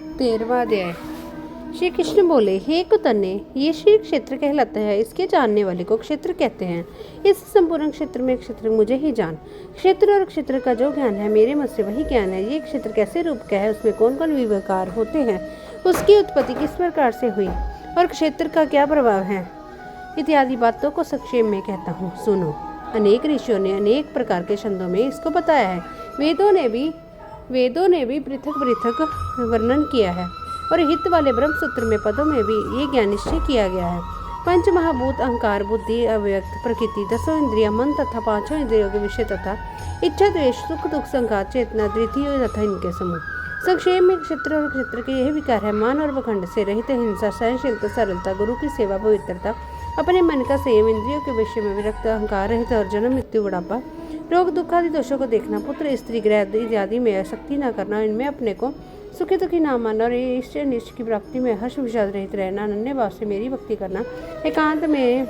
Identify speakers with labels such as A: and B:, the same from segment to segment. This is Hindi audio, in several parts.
A: 13वां अध्याय। श्री कृष्ण बोले, हे कुतन्ने, ये श्री क्षेत्र कहलाता है। इसके जानने वाले को क्षेत्र कहते हैं। इस संपूर्ण क्षेत्र में क्षेत्र मुझे ही जान। क्षेत्र और क्षेत्र का जो ज्ञान है मेरे मत से वही ज्ञान है। ये क्षेत्र कैसे रूप का है, उसमें कौन कौन विकार होते हैं, उसकी उत्पत्ति किस प्रकार से हुई और क्षेत्र का क्या प्रभाव है, इत्यादि बातों को संक्षेप में कहता हूँ, सुनो। अनेक ऋषियों ने अनेक प्रकार के छंदों में इसको बताया है। वेदों ने भी पृथक पृथक वर्णन किया है और हित वाले ब्रह्मसूत्र में पदों में भी ये ज्ञान निश्चय किया गया है। पंच महाभूत अहंकार, बुद्धि, अव्यक्त प्रकृति, 10 इंद्रिया, मन तथा 5 इंद्रियों के विषय तथा इच्छा, द्वेष, सुख दुख, संघात, चेतना, द्वितीय तथा इनके समूह। संक्षेप में क्षेत्र और क्षेत्र के यही विकार है: मान और बखंड से रहित, हिंसा, सहनशीलता, सरलता, गुरु की सेवा, पवित्रता, अपने मन का संयम, इंद्रियों के विषय में विरक्त, अहंकार रहित और जन्म, मृत्यु, बुढ़ापा, रोग, दुख आदि दोषों को देखना, पुत्र, स्त्री, गृह इत्यादि में आसक्ति न करना, इनमें अपने को सुखी दुखी ना मानना और इष्ट निष्ट की प्राप्ति में हर्ष विषाद रहित रहना, अनन्य भाव से मेरी भक्ति करना, एकांत में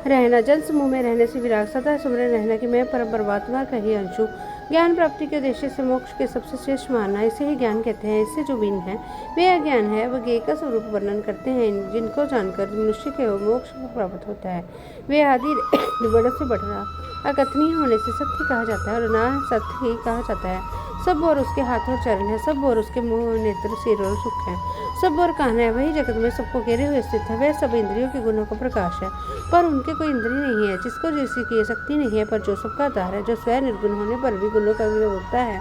A: रहना, जन समूह में रहने से विराग, सदा सुमरन रहना कि मैं परम परमात्मा का ही अंश हूँ, ज्ञान प्राप्ति के उद्देश्य से मोक्ष के सबसे श्रेष्ठ मानना, इसे ही ज्ञान कहते हैं। इससे जो भिन्न है वे अज्ञान है। वह ज्ञेय का स्वरूप वर्णन करते हैं, जिनको जानकर मनुष्य के मोक्ष को प्राप्त होता है। वे आदि बड़े से बढ़ रहा अकथनीय होने से सत्य कहा जाता है और ना सत्य ही कहा जाता है। सब और उसके हाथ और चरण है, सब और उसके मुंह, नेत्र, सिर और सुख है, सब और कान है। वही जगत में सबको घेरे हुए स्थित है। वह सब इंद्रियों के गुणों का प्रकाश है, पर उनके कोई इंद्रिय नहीं है, जिसको जिसकी की शक्ति नहीं है, पर जो सबका आधार है, जो स्वयं निर्गुण होने पर भी गुणों का विभोक्ता है,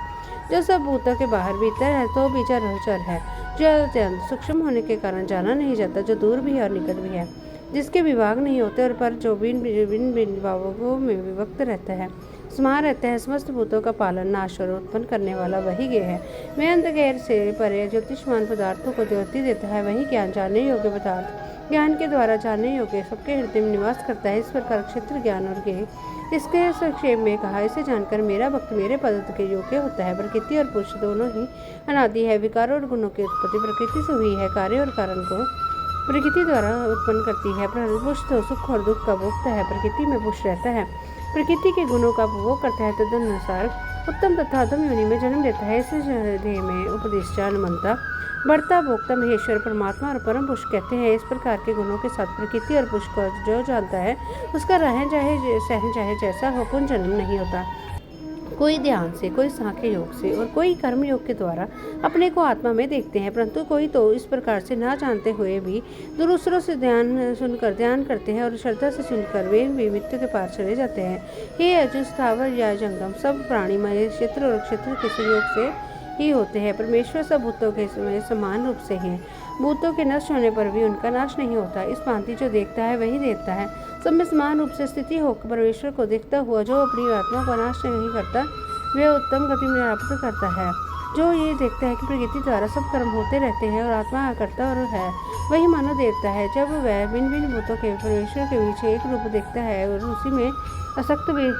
A: जो सब भूतों के बाहर भीतर है, तो भी चर है, जो अत्यंत सूक्ष्म होने के कारण जाना नहीं जाता, जो दूर भी है और निकट भी है, जिसके विभाग नहीं होते और पर जो भिन्न विभागों में विभक्त रहता है, समान रहता है। समस्त भूतों का पालन, नाश और उत्पन्न करने वाला वही ज्ञेय है। मैं अंत गैर से परे ज्योतिषमान पदार्थों को ज्योति देता है। वही ज्ञान जानने योग्य पदार्थ ज्ञान के द्वारा जानने योग्य सबके हृदय में निवास करता है। इस प्रकार क्षेत्र, ज्ञान और ज्ञेय इसके संक्षेप में कहा। इसे जानकर मेरा भक्त मेरे पद के योग्य होता है। प्रकृति और पुरुष दोनों ही अनादि है। विकार और गुणों की उत्पत्ति प्रकृति से हुई है। कार्य और कारण को प्रकृति द्वारा उत्पन्न करती है। पुरुष तो सुख और दुख का भोगता है, प्रकृति में पुरुष रहता है, प्रकृति के गुणों का उपभोग करता है, तदनुसार उत्तम तथा अधम योनि में जन्म लेता है। इस हृदय में उपदिष्टा, मनता, बढ़ता, भोक्ता महेश्वर परमात्मा और परम पुरुष कहते हैं। इस प्रकार के गुणों के साथ प्रकृति और पुरुष को जो जानता है, उसका रहन चाहे सहन चाहे जैसा हो, पुनर्जन्म नहीं होता। कोई ध्यान से, कोई सांख्य योग से और कोई कर्म योग के द्वारा अपने को आत्मा में देखते हैं, परंतु कोई तो इस प्रकार से ना जानते हुए भी दूसरों से ध्यान करते हैं और श्रद्धा से सुनकर वे भी मृत्यु के पार चले जाते हैं। हे अर्जुन, स्थावर या जंगम सब प्राणीमय क्षेत्र और क्षेत्र के संयोग से ही होते हैं। परमेश्वर सब भूतों के समान रूप से है। भूतों के नष्ट होने पर भी उनका नाश नहीं होता। इस भांति जो देखता है वही देखता है। सब में समान रूप से स्थिति होकर परमेश्वर को देखता हुआ जो अपनी आत्मा का नाश नहीं करता, वह उत्तम गति में प्राप्त करता है। जो ये देखता है कि प्रकृति द्वारा सब कर्म होते रहते हैं और आत्मा करता और है, वही मानो देवता है। जब वह भिन्न भिन्न भूतों के परमेश्वर के बीच एक रूप देखता है और उसी में असक्त भी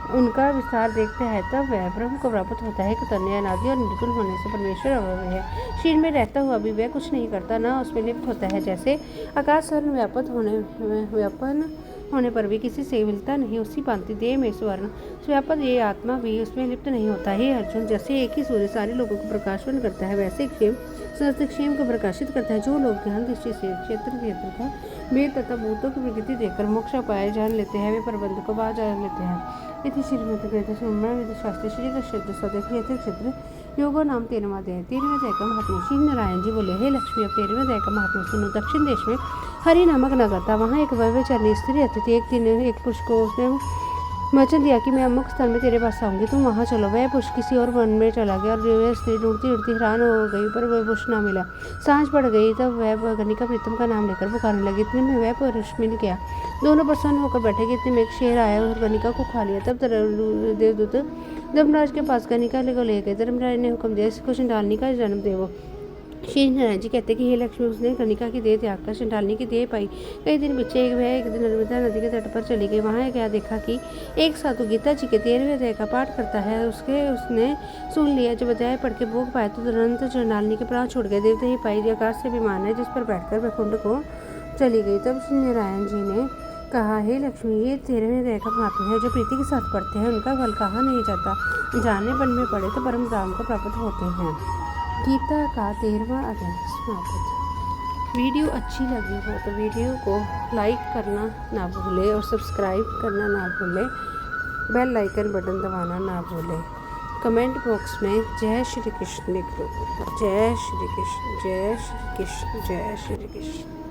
A: उनका विस्तार देखते हैं, तब वह ब्रह्म को प्राप्त होता है। कुतन्य, अनादि और निर्गुण होने से परमेश्वर अव्यय है। शरीर में रहता हुआ भी वह कुछ नहीं करता, न उसमें लिप्त होता है। जैसे आकाश स्वर्ण व्यापन होने पर भी किसी से मिलता नहीं, उसी भांति देह में स्वर्ण व्यापक ये आत्मा भी उसमें लिप्त नहीं होता है। अर्जुन, जैसे एक ही सूर्य सारे लोगों को प्रकाशन करता है, वैसे क्षेम को प्रकाशित करता है। जो लोग ज्ञान दृष्टि से क्षेत्र का वेद तथा भूतों की प्रकृति देखकर मोक्ष उपाय जान लेते हैं, वे प्रबंध को बाहर जान लेते हैं। इति श्रीमद् शास्त्री श्री कृष्ण स्वदेह क्षेत्र योगो नाम 13वां अध्याय। 13वें अध्याय का महात्म्य। श्री नारायण जी बोले, हे लक्ष्मी, अब 13वें अध्याय का महात्म्य सुनो। दक्षिण देश में हरि नामक नगर था। वहाँ एक व्यभिचारिणी स्त्री रहती थी। एक दिन एक पुरुष को उसने वचन दिया कि मैं अमुक स्थान में तेरे पास आऊंगी, तुम वहाँ चलो। वह पुरुष किसी और वन में चला गया और वह स्त्री ढूंढती ढूंढती हैरान हो गई, पर वह पुरुष ना मिला। सांझ पड़ गई, तब वह गणिका प्रीतम का नाम लेकर पुकारने लगी। इतने में वह पुरुष मिल गया। दोनों प्रसन्न होकर बैठे कि इतने में एक शेर आया और गणिका को खा लिया। तब देवदूत धर्मराज के पास गणिका को ले गए। धर्मराज ने हुक्म दिया, इसको चंडालनी का जन्म देवो। श्री नारायण जी कहते कि हे लक्ष्मी, उसने गणिका की देह त्याग कर चंडालनी की देह पाई। कई दिन पीछे एक दिन नर्मदा नदी के तट पर चली गई। वहाँ क्या देखा कि एक साधु गीता जी के 13वें अध्याय का पाठ करता है। उसने सुन लिया। जब अध्याय पढ़ के भोग पाया तो तुरंत चंडालनी के प्राण छूट गए। देवता ही पाई आकाश से विमान है, जिस पर बैठकर वह कुंड को चली गई। तब श्री नारायण जी ने कहा, हे लक्ष्मी, ये 13वें अध्याय का महात्म्य है। जो प्रीति के साथ पढ़ते हैं उनका फल कहा नहीं जाता। जाने वन में पड़े तो परम राम को प्राप्त होते हैं। गीता का 13वां अध्याय समाप्त। वीडियो अच्छी लगी हो तो वीडियो को लाइक करना ना भूलें और सब्सक्राइब करना ना भूलें, बेल आइकन बटन दबाना ना भूलें। कमेंट बॉक्स में जय श्री कृष्ण लिख दो। जय श्री कृष्ण, जय श्री कृष्ण, जय श्री कृष्ण।